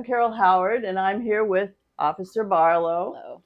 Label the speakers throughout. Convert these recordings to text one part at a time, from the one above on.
Speaker 1: I'm Carol Howard, and I'm here with Officer Barlow
Speaker 2: Hello.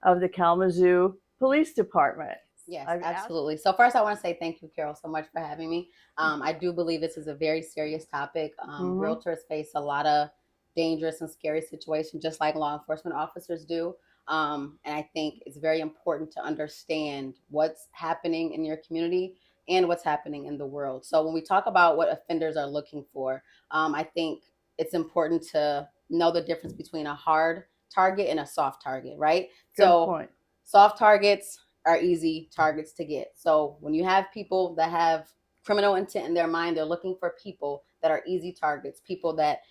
Speaker 1: of the Kalamazoo Police Department.
Speaker 2: Yes,
Speaker 1: I've asked.
Speaker 2: absolutely. So first, I want to say thank you, Carol, so much for having me. I do believe this is a very serious topic.
Speaker 1: Mhm.
Speaker 2: Realtors face a lot of dangerous and scary situations, just like law enforcement officers do. And I think it's very important to understand what's happening in your community and what's happening in the world. So when we talk about what offenders are looking for, I think it's important to know the difference between a hard target and a soft target, right?
Speaker 1: Good
Speaker 2: So
Speaker 1: point.
Speaker 2: soft targets are easy targets to get. So when you have people that have criminal intent in their mind, they're looking for people that are easy targets, people that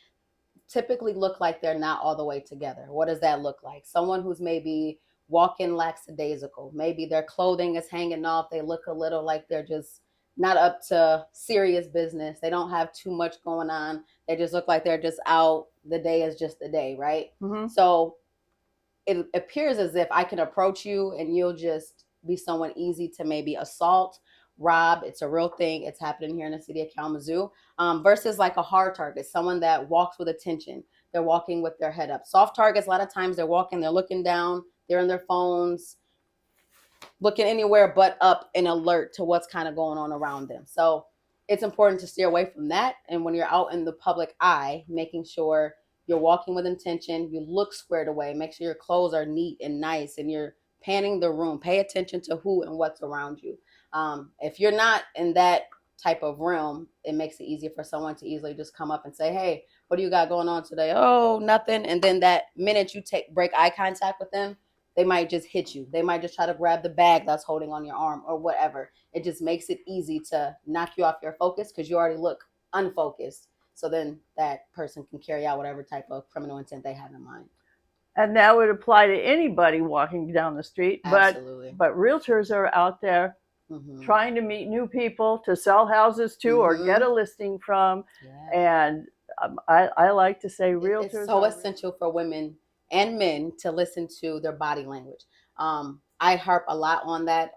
Speaker 2: typically look like they're not all the way together. What does that look like? Someone who's maybe walking lackadaisical. Maybe their clothing is hanging off. They look a little like they're just not up to serious business. They don't have too much going on. They just look like they're just out. The day is just the day, right?
Speaker 1: Mhm.
Speaker 2: So it appears as if I can approach you and you'll just be someone easy to maybe assault, rob. It's a real thing. It's happening here in the city of Kalamazoo. Versus like a hard target, someone that walks with attention. They're walking with their head up. Soft targets, a lot of times they're walking, they're looking down, they're in their phones, looking anywhere but up and alert to what's kind of going on around them. So it's important to steer away from that. And when you're out in the public eye, making sure you're walking with intention, you look squared away, make sure your clothes are neat and nice, and you're panning the room. Pay attention to who and what's around you. If you're not in that type of realm, it makes it easier for someone to easily just come up and say, "Hey, what do you got going on today?" "Oh, nothing." And then that minute you break eye contact with them, they might just hit you. They might just try to grab the bag that's holding on your arm or whatever. It just makes it easy to knock you off your focus because you already look unfocused. So then that person can carry out whatever type of criminal intent they have in mind.
Speaker 1: And that would apply to anybody walking down the street, but
Speaker 2: Absolutely.
Speaker 1: realtors are out there
Speaker 2: Mm-hmm.
Speaker 1: trying to meet new people to sell houses to or get
Speaker 2: Mm-hmm.
Speaker 1: a listing from.
Speaker 2: Yeah.
Speaker 1: And I like to say
Speaker 2: It's
Speaker 1: realtors
Speaker 2: so
Speaker 1: are.
Speaker 2: essential for women and men to listen to their body language. I harp a lot on that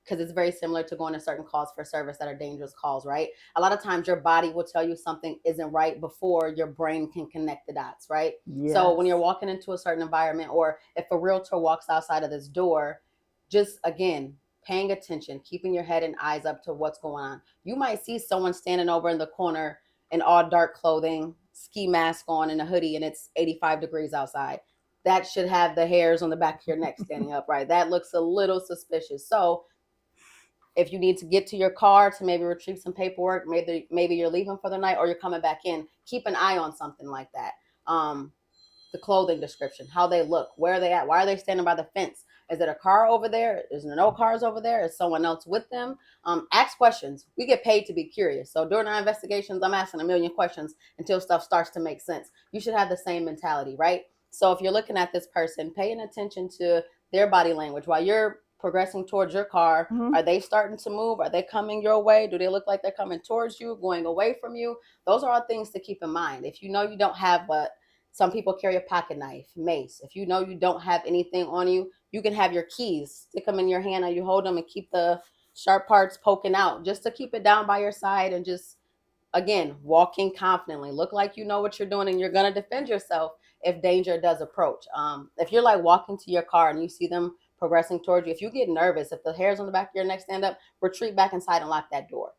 Speaker 2: because it's very similar to going to certain calls for service that are dangerous calls, right? A lot of times your body will tell you something isn't right before your brain can connect the dots, right? So when
Speaker 1: Yes.
Speaker 2: you're walking into a certain environment, or if a realtor walks outside of this door, just again, paying attention, keeping your head and eyes up to what's going on. You might see someone standing over in the corner in all dark clothing, ski mask on, and a hoodie, and it's 85 degrees outside. That should have the hairs on the back of your neck standing up, right? That looks a little suspicious. So if you need to get to your car to maybe retrieve some paperwork, maybe you're leaving for the night or you're coming back in, keep an eye on something like that. The clothing description, how they look, where are they at, why are they standing by the fence? Is it a car over there? Is there no cars over there? Is someone else with them? Ask questions. We get paid to be curious. So during our investigations, I'm asking a million questions until stuff starts to make sense. You should have the same mentality, right? So if you're looking at this person, paying attention to their body language while you're progressing towards your car.
Speaker 1: Mhm.
Speaker 2: Are they starting to move? Are they coming your way? Do they look like they're coming towards you, going away from you? Those are all things to keep in mind. If you know you don't have what some people carry, a pocket knife, mace. If you know you don't have anything on you, you can have your keys, stick them in your hand, and you hold them and keep the sharp parts poking out just to keep it down by your side, and just again, walking confidently, look like you know what you're doing and you're going to defend yourself if danger does approach. If you're like walking to your car and you see them progressing towards you, if you get nervous, if the hairs on the back of your neck stand up, retreat back inside and lock that door.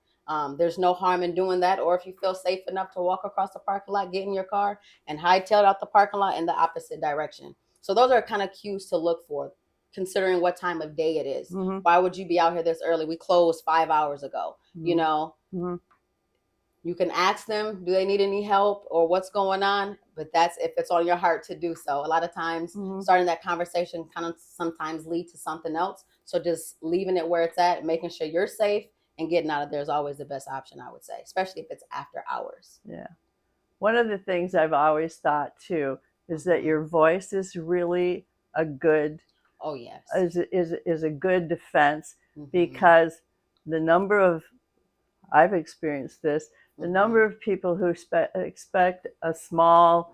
Speaker 2: There's no harm in doing that. Or if you feel safe enough to walk across the parking lot, get in your car and hightail out the parking lot in the opposite direction. So those are kind of cues to look for, considering what time of day it is.
Speaker 1: Mhm.
Speaker 2: Why would you be out here this early? We closed 5 hours ago. You
Speaker 1: Mhm.
Speaker 2: know,
Speaker 1: Mhm.
Speaker 2: you can ask them, do they need any help or what's going on? But that's if it's on your heart to do so. A lot of times,
Speaker 1: Mhm.
Speaker 2: starting that conversation kind of sometimes lead to something else. So just leaving it where it's at, making sure you're safe and getting out of there is always the best option, I would say, especially if it's after hours.
Speaker 1: Yeah. One of the things I've always thought too is that your voice is really a good
Speaker 2: Oh, yes.
Speaker 1: is a good defense,
Speaker 2: Mm-hmm.
Speaker 1: because the number of I've experienced this, the
Speaker 2: Mm-hmm.
Speaker 1: number of people who expect a small,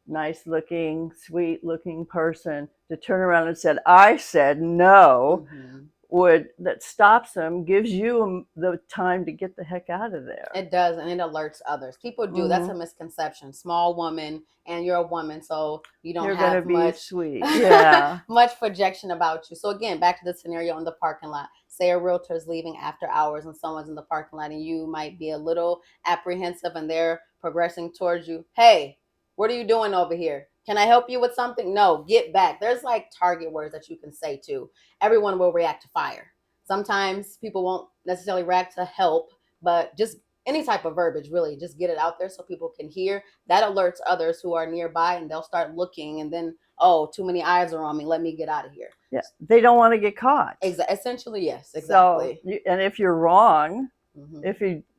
Speaker 1: nice looking, sweet looking person to turn around and said, I said no,
Speaker 2: Mm-hmm.
Speaker 1: that stops them gives you the time to get the heck out of there.
Speaker 2: It does, and it alerts others. People do. That's a misconception. Small woman, and you're a woman, so you don't
Speaker 1: You're gonna
Speaker 2: have
Speaker 1: be
Speaker 2: much
Speaker 1: sweet. Yeah.
Speaker 2: much projection about you. So again, back to the scenario in the parking lot. Say a realtor is leaving after hours and someone's in the parking lot, and you might be a little apprehensive, and they're progressing towards you. Hey, what are you doing over here? Can I help you with something? No, get back. There's like target words that you can say to. Everyone will react to fire. Sometimes people won't necessarily react to help, but just any type of verbiage, really, just get it out there so people can hear. That alerts others who are nearby, and they'll start looking, and then, oh, too many eyes are on me, let me get out of here.
Speaker 1: Yeah, they don't want to get caught.
Speaker 2: Essentially, yes, exactly.
Speaker 1: So, and if you're wrong,
Speaker 2: Mm-hmm.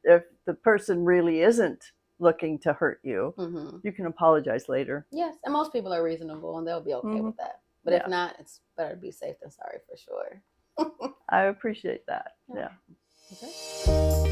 Speaker 1: if the person really isn't looking to hurt you, you can apologize later.
Speaker 2: Yes, and most people are reasonable, and they'll be okay with that. But if not, it's better to be safe than sorry, for sure.
Speaker 1: I appreciate that. Yeah.
Speaker 2: Okay.